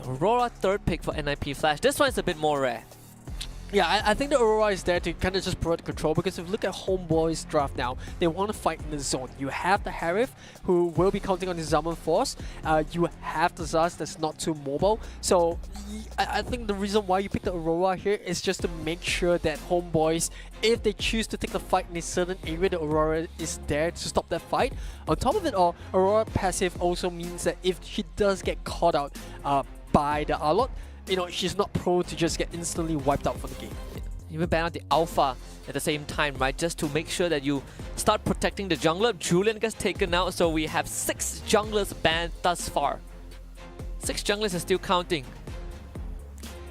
Aurora third pick for NIP Flash. This one is a bit more rare. Yeah, I think the Aurora is there to kind of just provide control, because if you look at Homeboy's draft now, they want to fight in the zone. You have the Harith, who will be counting on his Zaman Force. You have the Zaz that's not too mobile. So I think the reason why you pick the Aurora here is just to make sure that Homeboys, if they choose to take the fight in a certain area, the Aurora is there to stop that fight. On top of it all, Aurora passive also means that if she does get caught out by the Arlot, you know, she's not prone to just get instantly wiped out from the game. Even ban out the Alpha at the same time, right? Just to make sure that you start protecting the jungler. Julian gets taken out, so we have 6 junglers banned thus far. 6 junglers are still counting.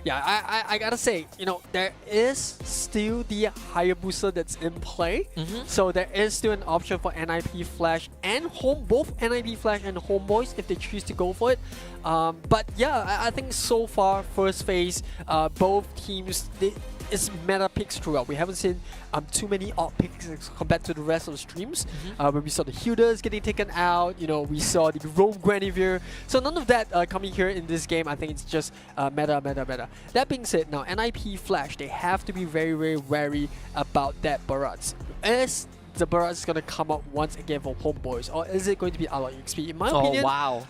Yeah, I gotta say, you know, there is still the Hayabusa that's in play. So there is still an option for NIP Flash and both NIP Flash and Homeboys if they choose to go for it. But yeah, I think so far, first phase, both teams, it's meta picks throughout. We haven't seen too many odd picks compared to the rest of the streams. When we saw the Hilders getting taken out, you know, we saw the Roam Guinevere. So none of that coming here in this game. I think it's just meta. That being said, now NIP Flash, they have to be very wary about that Barats. Is the Barats going to come out once again for Homeboys, or is it going to be Alloy XP? In my opinion, wow.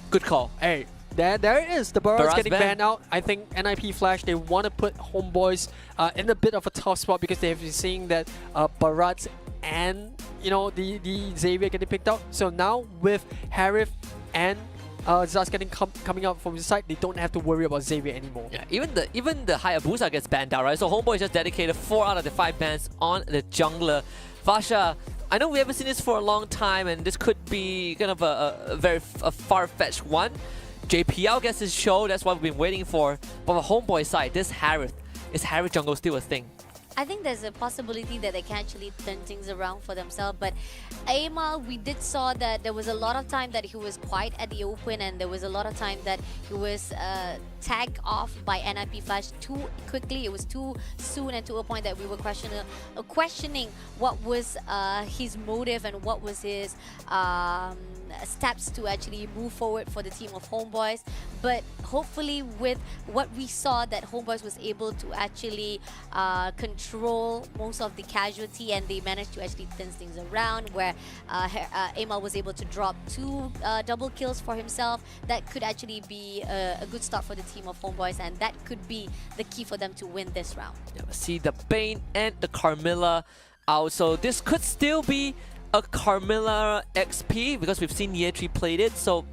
Good call. Hey, there it is. The Barats getting banned out. I think NIP Flash, they want to put Homeboys in a bit of a tough spot, because they've been seeing that Barats and, you know, the Xavier getting picked out. So now with Harith and Zaz coming out from his side, they don't have to worry about Xavier anymore. Yeah, even the Hayabusa gets banned out, right? So Homeboy just dedicated 4 out of the 5 bans on the jungler. Vasha, I know we haven't seen this for a long time, and this could be kind of a very far-fetched one. JPL gets his show, that's what we've been waiting for. But on the Homeboy side, this Harith, is Harith jungle still a thing? I think there's a possibility that they can actually turn things around for themselves, but Amal, we did saw that there was a lot of time that he was quiet at the open, and there was a lot of time that he was tagged off by NIP Flash too quickly. It was too soon, and to a point that we were questioning what was his motive and what was his steps to actually move forward for the team of Homeboys. But hopefully with what we saw, that Homeboys was able to actually control most of the casualty, and they managed to actually turn things around, where Amal was able to drop 2 double kills for himself. That could actually be a good start for the team of Homeboys, and that could be the key for them to win this round. Yeah, see the Bane and the Carmilla out, so this could still be a Carmilla XP, because we've seen Yetri played it, so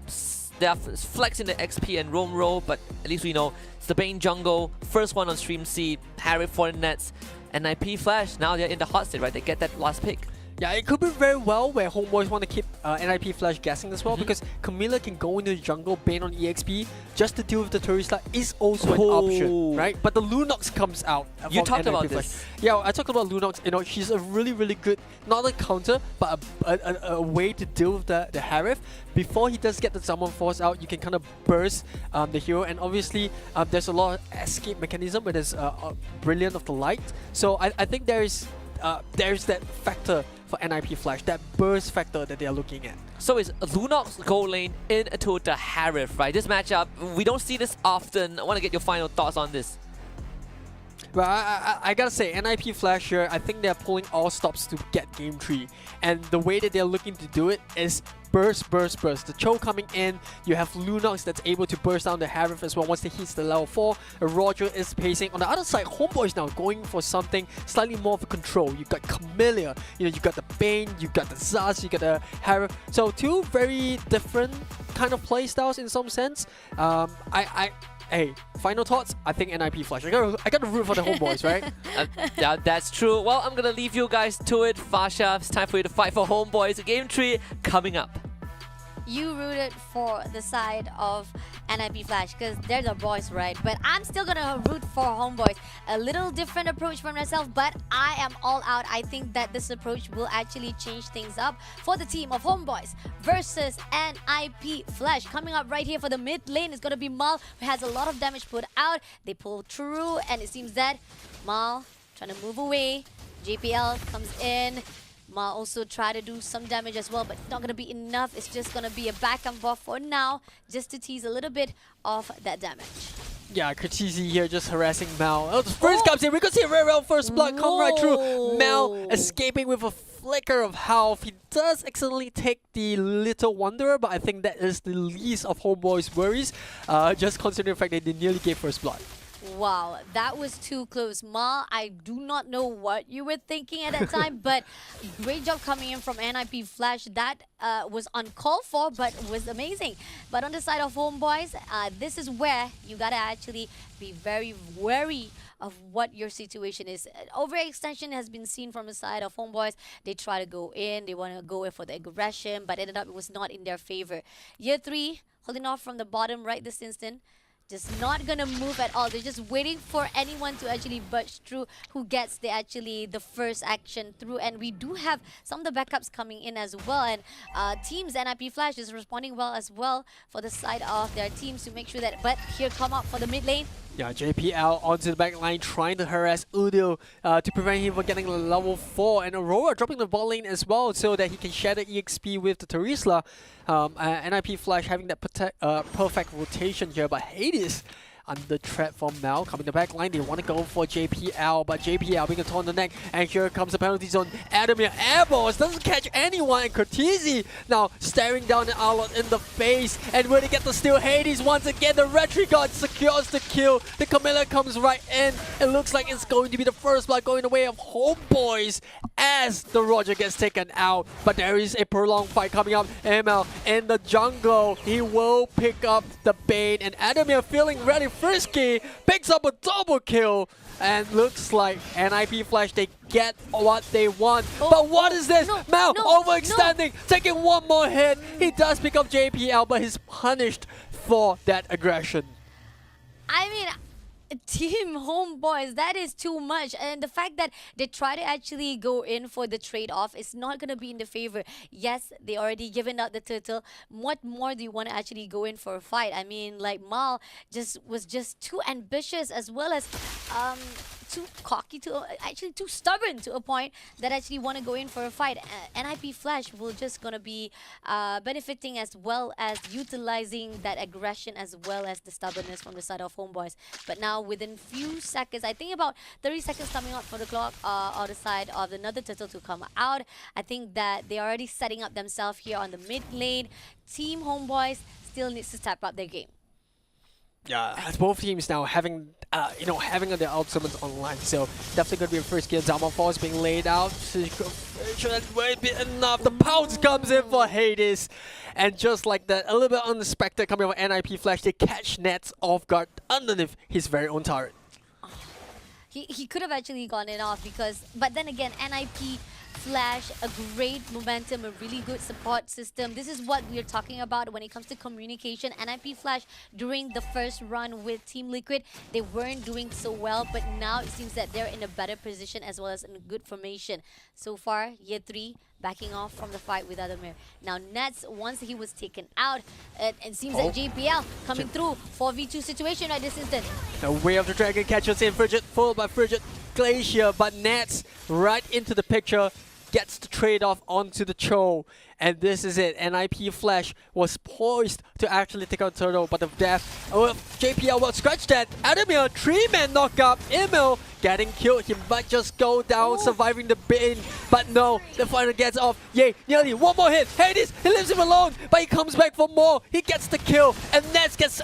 they're flexing the XP and roam roll, but at least we know it's the Bane jungle, first one on Stream C, Harry for the nets, and NIP Flash, now they're in the hot seat, right? They get that last pick. Yeah, it could be very well where Homeboys want to keep NIP Flash guessing as well, because Camilla can go into the jungle, Bane on EXP, just to deal with the Turista is also an option, right? But the Lunox comes out. You talked NIP about Flash. this. Yeah, I talked about Lunox. You know, she's a really good, not a counter, but a way to deal with the Harith. Before he does get the Zaman Force out, you can kind of burst the hero, and obviously there's a lot of escape mechanism, but there's Brilliant of the Light. So I think there's that factor for NIP Flash, that burst factor that they are looking at. So it's Lunox goal lane into the Harith, right? This matchup, we don't see this often. I want to get your final thoughts on this. Well, I gotta say, NIP Flash here, I think they're pulling all stops to get game 3. And the way that they're looking to do it is burst. The Cho coming in, you have Lunox that's able to burst down the Harith as well once it hits the level 4. Roger is pacing. On the other side, Homeboys now going for something slightly more of a control. You got Camellia, you know, you got the Bane, you got the Zaz, you got the Harith. So 2 very different kind of play styles in some sense. Hey, final thoughts? I think NIP Flash. I gotta root for the Homeboys, right? Yeah, that's true. Well, I'm gonna leave you guys to it. Fasha, it's time for you to fight for Homeboys. Game 3 coming up. You rooted for the side of NIP Flash because they're the boys, right? But I'm still gonna root for Homeboys. A little different approach from myself, but I am all out. I think that this approach will actually change things up for the team of Homeboys versus NIP Flash. Coming up right here for the mid lane is gonna be Mal, who has a lot of damage put out. They pull through, and it seems that Mal trying to move away. JPL comes in. Ma also try to do some damage as well, but not gonna be enough. It's just gonna be a back and forth for now, just to tease a little bit of that damage. Yeah, Katizi here just harassing Mal. Oh, the first comes in. We could see a very well first blood come right through. Mal escaping with a flicker of health. He does accidentally take the Little Wanderer, but I think that is the least of Homeboy's worries, just considering the fact that they nearly gave first blood. Wow, that was too close. Ma, I do not know what you were thinking at that time, but great job coming in from NIP Flash. That was uncalled for, but was amazing. But on the side of Homeboys, this is where you gotta actually be very wary of what your situation is. Overextension has been seen from the side of Homeboys. They try to go in, they want to go in for the aggression, but ended up it was not in their favor. Year 3, holding off from the bottom right this instant. Just not gonna move at all. They're just waiting for anyone to actually budge through who gets the first action through. And we do have some of the backups coming in as well. And teams NIP Flash is responding well as well for the side of their teams to make sure that. But here come up for the mid lane. Yeah, JPL onto the back line trying to harass Udo to prevent him from getting level 4, and Aurora dropping the ball lane as well so that he can share the EXP with the Terisla. NIP Flash having that perfect rotation here, but Hades under threat from Mal. Coming the back line, they want to go for JPL, but JPL being a torn on the neck, and here comes the penalty zone. Adamir airballs, doesn't catch anyone, and Cortese now staring down the Outlaw in the face, and when they get the steal, Hades once again, the Retry God secures the kill. The Camilla comes right in. It looks like it's going to be the first blood going the way of Homeboys as the Roger gets taken out, but there is a prolonged fight coming up. ML in the jungle, he will pick up the bait, and Adamir feeling ready frisky, picks up a double kill, and looks like NIP Flash, they get what they want. But what is this? Mal overextending, taking one more hit. He does pick up JPL, but he's punished for that aggression. I mean, Team Homeboys, that is too much. And the fact that they try to actually go in for the trade-off is not going to be in the favor. Yes, they already given out the turtle. What more do you want to actually go in for a fight? I mean, like Mal was just too ambitious, as well as too cocky, actually too stubborn to a point that actually want to go in for a fight. NIP Flash will just gonna be benefiting as well as utilizing that aggression as well as the stubbornness from the side of Homeboys. But now within few seconds, I think about 30 seconds coming up for the clock on the side of another turtle to come out. I think that they're already setting up themselves here on the mid lane. Team Homeboys still needs to step up their game. Yeah, as both teams now having having their ultimates online, so definitely gonna be a first kill. Zama Falls being laid out. Should that won't be enough. The pounce comes in for Hades, and just like that, a little bit unexpected coming from NIP Flash, they catch Nets off guard underneath his very own turret. He could have actually gone it off but then again, NIP Flash, a great momentum, a really good support system. This is what we're talking about when it comes to communication. NIP Flash, during the first run with Team Liquid, they weren't doing so well, but now it seems that they're in a better position as well as in a good formation. So far, Year 3, backing off from the fight with Adamir. Now Nets, once he was taken out, it seems that JPL coming through 4v2 situation right this instant. The Way of the Dragon catches in Frigid, followed by Frigid Glacier, but Nets right into the picture, gets the trade-off onto the Cho. And this is it. NIP Flash was poised to actually take out Turtle, but the death. Oh, JPL will scratch that. Adamir, 3-man knockup. Emil getting killed. He might just go down, surviving the bin. But no, the final gets off. Yay, nearly one more hit. Hades, he leaves him alone, but he comes back for more. He gets the kill, and Nets gets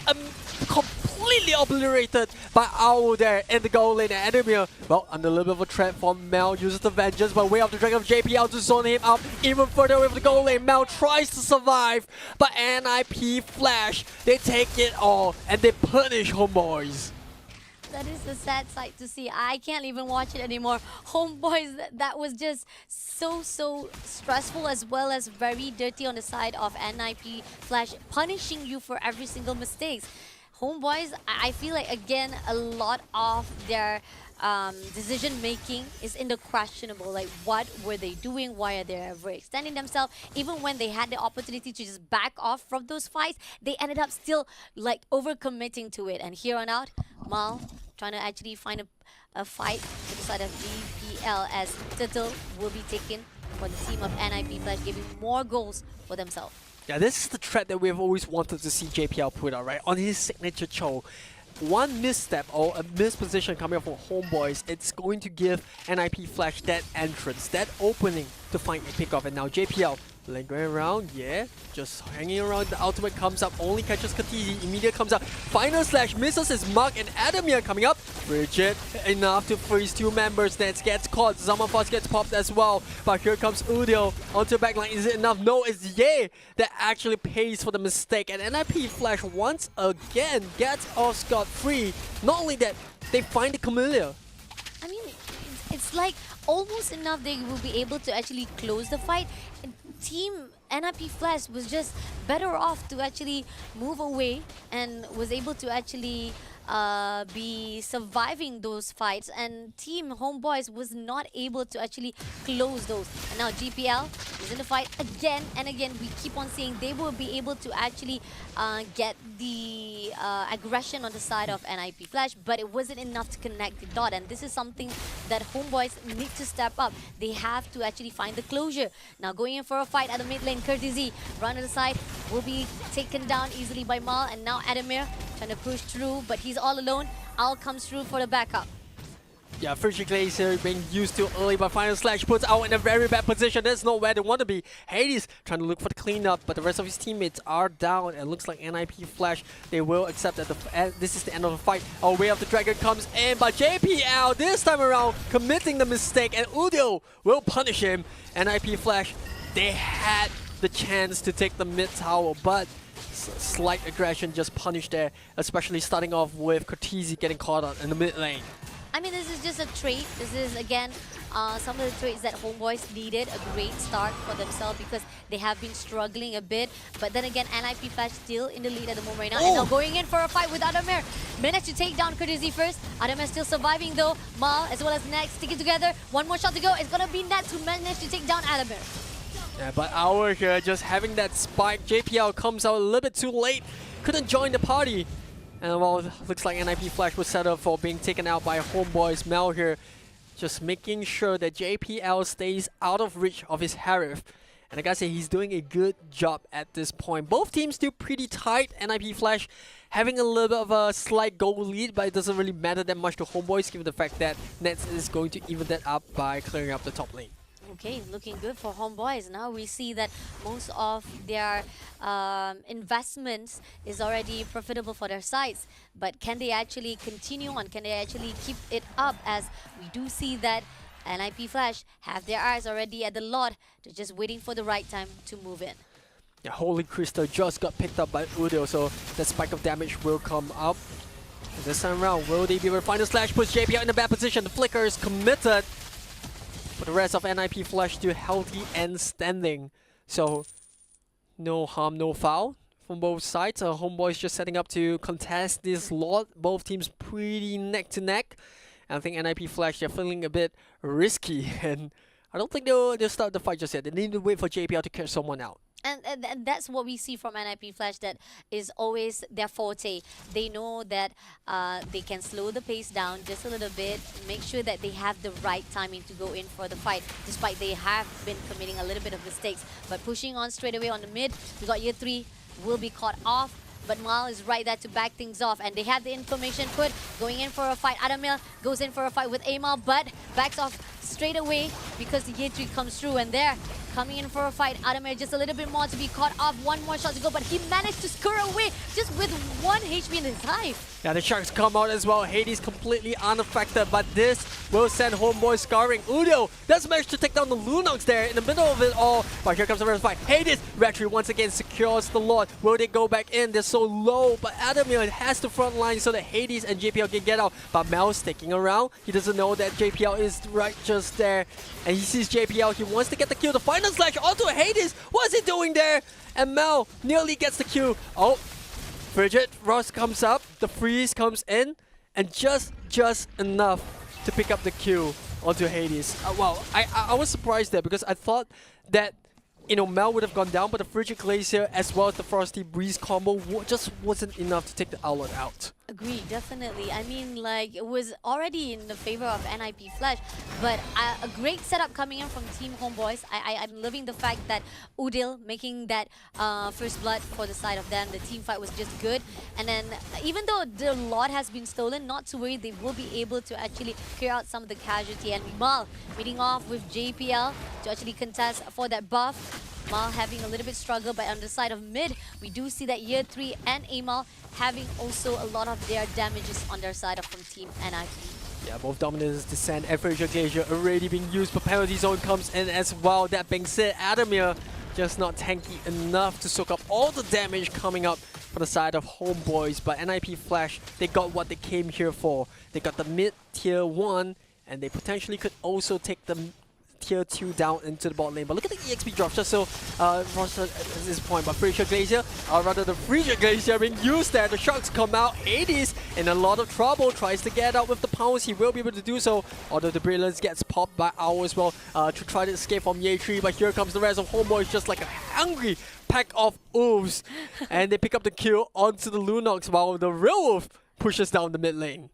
completely obliterated by Owl there in the goal lane. And Adamir, well, under a little bit of a threat from Mel, uses the Vengeance by way of the Dragon of JPL to zone him up even further away from the goal lane. Mel tries to survive, but NIP Flash, they take it all and they punish Homeboys. That is a sad sight to see. I can't even watch it anymore. Homeboys, that was just so stressful as well as very dirty on the side of NIP Flash, punishing you for every single mistake. Homeboys, I feel like, again, a lot of their decision making is in the questionable. Like, what were they doing? Why are they overextending themselves? Even when they had the opportunity to just back off from those fights, they ended up still like overcommitting to it. And here on out, Mal trying to actually find a fight to the side of GPL as Turtle will be taken for the team of NIP Flash, giving more goals for themselves. Yeah, this is the threat that we've always wanted to see JPL put out, right? On his signature choke. One misstep or a misposition coming up from Homeboys, it's going to give NIP Flash that entrance, that opening to find a pick off. And now JPL lingering around, yeah, just hanging around. The ultimate comes up, only catches Katizi, immediate comes up. Final slash misses his mark, and Adamir coming up. Bridget enough to freeze two members. Nets gets caught, Zamafos gets popped as well. But here comes Udio onto the backline. Is it enough? No, it's Ye that actually pays for the mistake. And NIP Flash once again gets off scot-free. Not only that, they find the Camellia. I mean, it's like almost enough they will be able to actually close the fight. Team NIP Flash was just better off to actually move away and was able to actually be surviving those fights, and Team Homeboys was not able to actually close those. And now GPL is in the fight again and again. We keep on seeing they will be able to actually get the aggression on the side of NIP Flash, but it wasn't enough to connect the dot, and this is something that Homeboys need to step up. They have to actually find the closure. Now going in for a fight at the mid lane, Courtesy run to the side will be taken down easily by Mal, and now Adamir trying to push through, but he's all alone. Al comes through for the backup. Yeah, Frigid Glacier being used too early, but Final Slash puts out in a very bad position. That's not where they want to be. Hades trying to look for the cleanup, but the rest of his teammates are down. It looks like NIP Flash, they will accept that this is the end of the fight. Our Way of the Dragon comes in, but JPL this time around committing the mistake, and Udio will punish him. NIP Flash, they had the chance to take the mid tower, but slight aggression just punished there, especially starting off with Cortese getting caught on in the mid lane. I mean, this is just a trait. This is, again, some of the traits that Homeboys needed. A great start for themselves because they have been struggling a bit. But then again, NIP Flash still in the lead at the moment right now. And now going in for a fight with Adamir. Managed to take down Courtesy first. Adamir still surviving though. Mal as well as Nex sticking together. One more shot to go. It's going to be Nets who managed to take down Adamir. Yeah, but our here just having that spike. JPL comes out a little bit too late. Couldn't join the party. And well, looks like NIP Flash was set up for being taken out by Homeboys. Mel here just making sure that JPL stays out of reach of his Harif. And I gotta say, he's doing a good job at this point. Both teams still pretty tight. NIP Flash having a little bit of a slight goal lead, but it doesn't really matter that much to Homeboys given the fact that Nets is going to even that up by clearing up the top lane. Okay, looking good for Homeboys. Now we see that most of their investments is already profitable for their sides. But can they actually continue on? Can they actually keep it up? As we do see that NIP Flash have their eyes already at the lot. They're just waiting for the right time to move in. Yeah, Holy Crystal just got picked up by Udo, so that spike of damage will come up. And this time around, will they be able to find a slash push JPL in a bad position? The flicker is committed. For the rest of NIP Flash still healthy and standing. So, no harm, no foul from both sides. Homeboys just setting up to contest this lot. Both teams pretty neck to neck. And I think NIP Flash, they're feeling a bit risky. And I don't think they'll start the fight just yet. They need to wait for JPL to catch someone out. And that's what we see from NIP Flash, that is always their forte. They know that they can slow the pace down just a little bit, make sure that they have the right timing to go in for the fight, despite they have been committing a little bit of mistakes. But pushing on straight away on the mid, we got Year 3 will be caught off. But Mal is right there to back things off, and they have the information put, going in for a fight. Adamil goes in for a fight with Amal, but backs off straight away because the Year 3 comes through, and there, coming in for a fight. Adamir just a little bit more to be caught off. One more shot to go, but he managed to scurry away just with 1 HP in his life. Yeah, the Sharks come out as well. Hades completely unaffected, but this will send Homeboy scarring. Udo does manage to take down the Lunox there in the middle of it all. But here comes the first fight. Hades, Retry once again secures the Lord. Will they go back in? They're so low, but Adamir has the front line so that Hades and JPL can get out. But Mel's sticking around. He doesn't know that JPL is right just there. And he sees JPL. He wants to get the kill. The final slash onto Hades. What's he doing there? And Mel nearly gets the kill. Oh. Frigid Ross comes up, the freeze comes in, and just enough to pick up the kill onto Hades. Wow, I was surprised there because I thought that, you know, Mel would have gone down, but the Frigid Glacier as well as the Frosty Breeze combo just wasn't enough to take the outlet out. Agree, definitely. I mean, like, it was already in the favor of NIP Flash, but a great setup coming in from Team Homeboys. I'm loving the fact that Udil making that first blood for the side of them. The team fight was just good. And then, even though the lot has been stolen, not to worry, they will be able to actually clear out some of the casualty. And Mal meeting off with JPL to actually contest for that buff. Mal having a little bit struggle, but on the side of mid, we do see that Year 3 and Amal having also a lot of their damages on their side of from Team NIP. Yeah, both Dominus Descent and Fraser Glacier already being used, but Penalty Zone comes in as well. That being said, Adamir just not tanky enough to soak up all the damage coming up for the side of Homeboys, but NIP Flash, they got what they came here for. They got the mid tier 1, and they potentially could also take the tier 2 down into the bot lane. But look at the EXP drop, just so Roger at this point. But Fraser Glacier, rather the Fraser Glacier being used there. The Sharks come out. Hades in a lot of trouble, tries to get out with the pounds. He will be able to do so, although the Brilliance gets popped by Owl as well to try to escape from Year 3. But here comes the rest of Homeboys, just like a hungry pack of wolves. And they pick up the kill onto the Lunox while the real wolf pushes down the mid lane.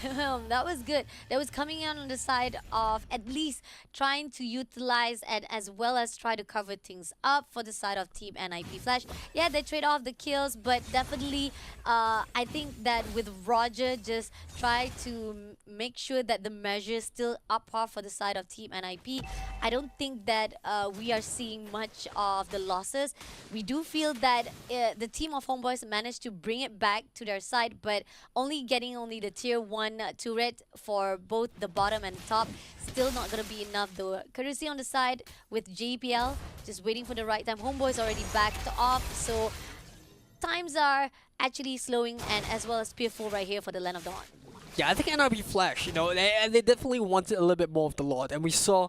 Damn, that was good. That was coming in on the side of at least trying to utilize and as well as try to cover things up for the side of Team NIP Flash. Yeah, they trade off the kills, but definitely I think that with Roger just try to make sure that the measure is still up par for the side of Team NIP. I don't think that we are seeing much of the losses. We do feel that the team of Homeboys managed to bring it back to their side, but getting the tier 1 turret for both the bottom and top. Still not going to be enough though. Courtesy on the side with JPL, just waiting for the right time. Homeboys already backed off, so times are actually slowing and as well as fearful right here for the Land of Dawn. Yeah, I think NRB Flash, you know, they definitely wanted a little bit more of the Lord, and we saw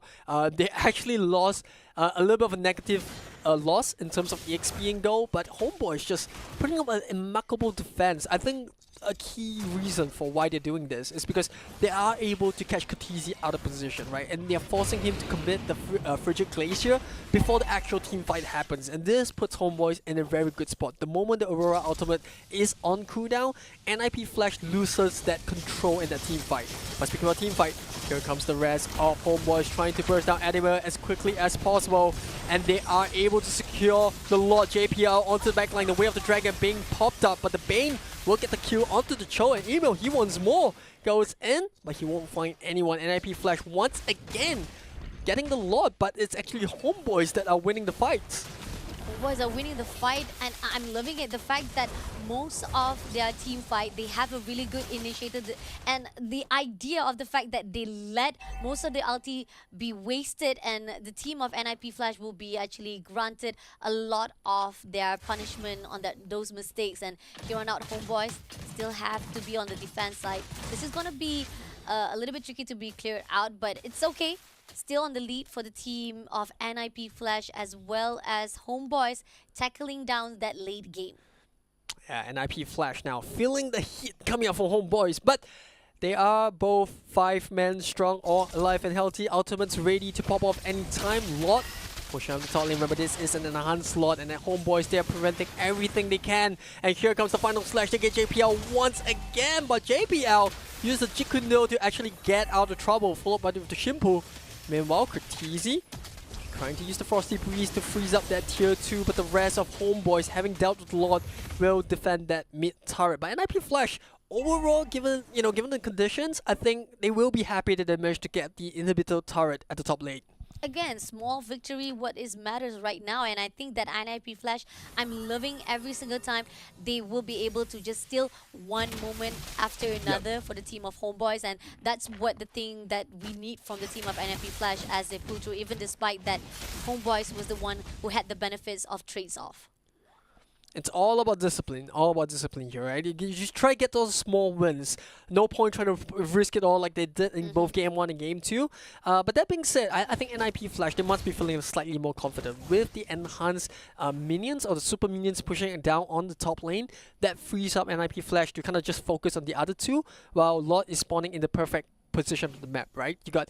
they actually lost a little bit of a negative loss in terms of EXPing though, but Homeboys just putting up an immaculable defense. I think a key reason for why they're doing this is because they are able to catch Katizi out of position, right? And they're forcing him to commit the Frigid Glacier before the actual team fight happens. And this puts Homeboys in a very good spot. The moment the Aurora Ultimate is on cooldown, NIP Flash loses that control in that team fight. But speaking about team fight, here comes the rest of Homeboys trying to burst down Edimer as quickly as possible. And they are able to secure the Lord JPL onto the backline. The Way of the Dragon being popped up, but the Bane will get the kill onto the Cho, and Emil, he wants more. Goes in, but he won't find anyone. NIP Flash once again getting the Lord, but it's actually Homeboys that are winning the fights. Homeboys are winning the fight, and I'm loving it. The fact that most of their team fight, they have a really good initiative, and the idea of the fact that they let most of the ulti be wasted, and the team of NIP Flash will be actually granted a lot of their punishment on those mistakes. And here on out, Homeboys still have to be on the defense side. This is going to be a little bit tricky to be cleared out, but it's okay. Still on the lead for the team of NIP Flash as well as Homeboys tackling down that late game. Yeah, NIP Flash now feeling the heat coming up from Homeboys, but they are both 5 men strong or alive and healthy. Ultimates ready to pop off anytime. Lot pushing on the top lane. Remember, this is an enhanced slot, and at Homeboys, they are preventing everything they can. And here comes the final slash to get JPL once again, but JPL used the Jikuno to actually get out of trouble, followed by the Shimpu. Meanwhile, Katizi trying to use the Frosty Breeze to freeze up that tier 2, but the rest of Homeboys, having dealt with Lord, will defend that mid turret. But NIP Flash, overall, given the conditions, I think they will be happy that they managed to get the inhibitor turret at the top lane. Again, small victory, what is matters right now, and I think that NIP Flash, I'm loving every single time they will be able to just steal one moment after another for the team of Homeboys, and that's what the thing that we need from the team of NIP Flash as they pull through, even despite that Homeboys was the one who had the benefits of trades off. It's all about discipline here, right? You just try to get those small wins. No point trying to risk it all like they did in both Game 1 and Game 2. But that being said, I think NIP Flash, they must be feeling slightly more confident. With the enhanced minions or the super minions pushing it down on the top lane, that frees up NIP Flash to kind of just focus on the other two, while Lord is spawning in the perfect position of the map, right? You got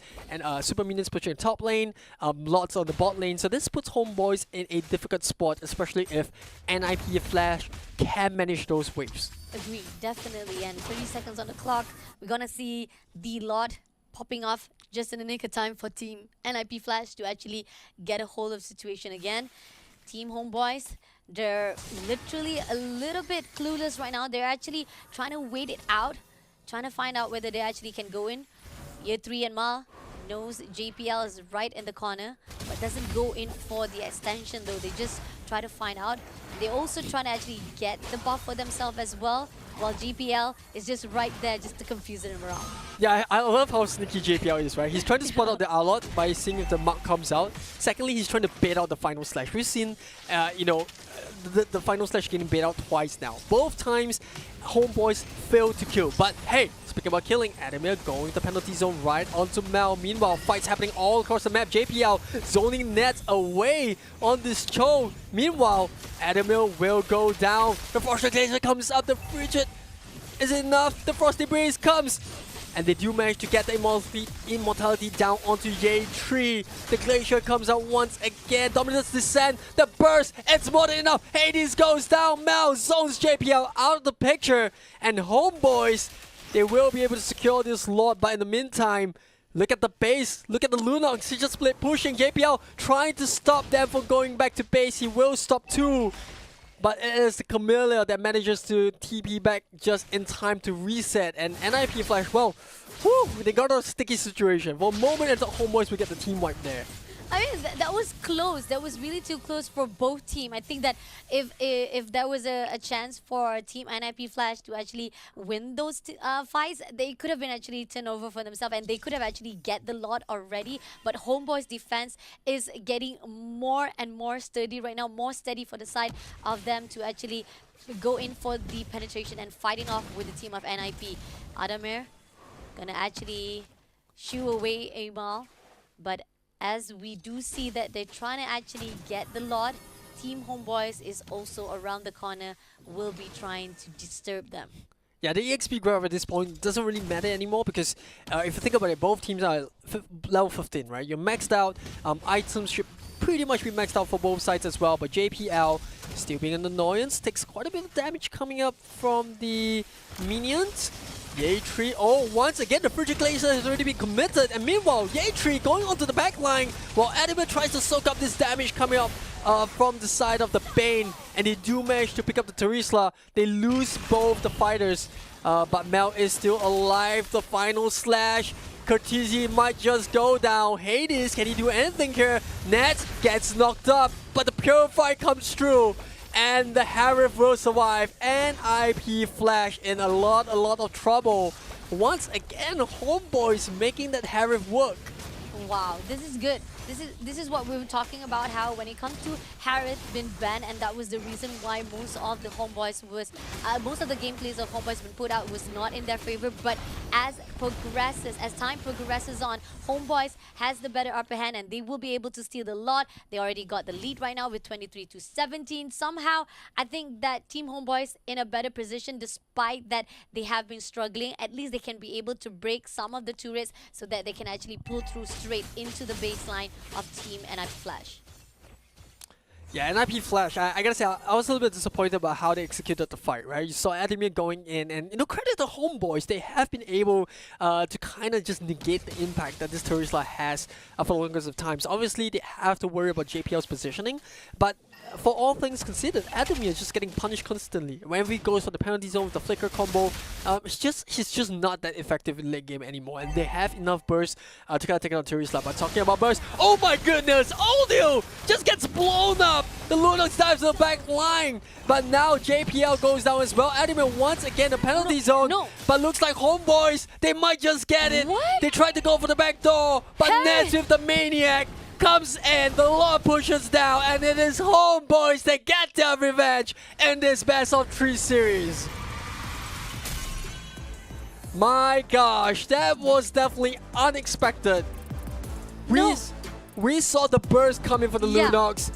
super minions pushing in top lane, lots on the bot lane. So this puts Homeboys in a difficult spot, especially if NIP Flash can manage those waves. Agreed, definitely. And 30 seconds on the clock. We're gonna see the lot popping off just in the nick of time for Team NIP Flash to actually get a hold of situation again. Team Homeboys, they're literally a little bit clueless right now. They're actually trying to wait it out, trying to find out whether they actually can go in. Year 3 and Ma knows JPL is right in the corner, but doesn't go in for the extension though. They just try to find out. They also try to actually get the buff for themselves as well, while JPL is just right there just to confuse them around. Yeah, I love how sneaky JPL is, right? He's trying to spot out the Alot by seeing if the mark comes out. Secondly, he's trying to bait out the final slash. We've seen, the final slash getting bait out twice now. Both times, Homeboys failed to kill. But hey, speaking about killing, Adamir going the penalty zone right onto Mel. Meanwhile, fights happening all across the map. JPL zoning nets away on this choke. Meanwhile, Adamir will go down. The Frosted Glacier comes up. The Frigid is it enough. The Frosty Breeze comes. And they do manage to get the immortality down onto Ye Tree. The Glacier comes out once again. Dominance descent. The burst. It's more than enough. Hades goes down. Mel zones JPL out of the picture. And Homeboys, they will be able to secure this lot. But in the meantime, look at the base. Look at the Lunox. He just split pushing JPL, trying to stop them from going back to base. He will stop too. But it is the Camellia that manages to TP back just in time to reset. And NIP Flash, well, whew, they got a sticky situation. For a moment, I thought Homeboys would get the team wipe there. I mean, that was close. That was really too close for both teams. I think that if there was a chance for Team NIP Flash to actually win those fights, they could have been actually turned over for themselves and they could have actually get the lot already. But Homeboy's defense is getting more and more sturdy right now, more steady for the side of them to actually go in for the penetration and fighting off with the team of NIP. Adamir gonna actually shoo away Amal, but as we do see that they're trying to actually get the lot, Team Homeboys is also around the corner, will be trying to disturb them. Yeah, the EXP grab at this point doesn't really matter anymore because if you think about it, both teams are level 15, right? You're maxed out. Items should pretty much be maxed out for both sides as well, but JPL still being an annoyance, takes quite a bit of damage coming up from the minions. Ye Tree, oh, once again the Frigid Glacier has already been committed, and meanwhile Ye Tree going onto the back line while Adamir tries to soak up this damage coming up from the side of the Bane, and they do manage to pick up the Terisla. They lose both the fighters, but Mel is still alive. The final slash, Cortese might just go down. Hades, can he do anything here? Nat gets knocked up, but the Purify comes through. And the Harif will survive. NIP Flash in a lot of trouble. Once again, Homeboys making that Harif work. Wow, this is good. This is what we were talking about, how when it comes to Harith been banned, and that was the reason why most of the Homeboys was most of the gameplays of Homeboys been put out was not in their favor. But as time progresses on, Homeboys has the better upper hand and they will be able to steal the lot. They already got the lead right now with 23-17. Somehow I think that Team Homeboys in a better position, despite that they have been struggling. At least they can be able to break some of the turrets so that they can actually pull through straight into the baseline of Team NIP Flash. Yeah, NIP Flash, I gotta say, I was a little bit disappointed about how they executed the fight, right? You saw Adamir going in, and credit to Homeboys, they have been able to kind of just negate the impact that this Terisla has for the longest of times. Obviously, they have to worry about JPL's positioning, but for all things considered, Adamir is just getting punished constantly. Whenever he goes for the penalty zone with the flicker combo, he's just not that effective in late game anymore, and they have enough burst to kind of take out Terisla. But talking about burst, oh my goodness, Oldil just gets blown up! The Lunox dives to the back line, but now JPL goes down as well. Adamir once again the penalty zone, but looks like Homeboys, they might just get it. What? They tried to go for the back door, but Nets with the Maniac comes in, the lot pushes down, and it is Homeboys that get their revenge in this best of 3 series. My gosh, that was definitely unexpected. We saw the burst coming for the Lunox.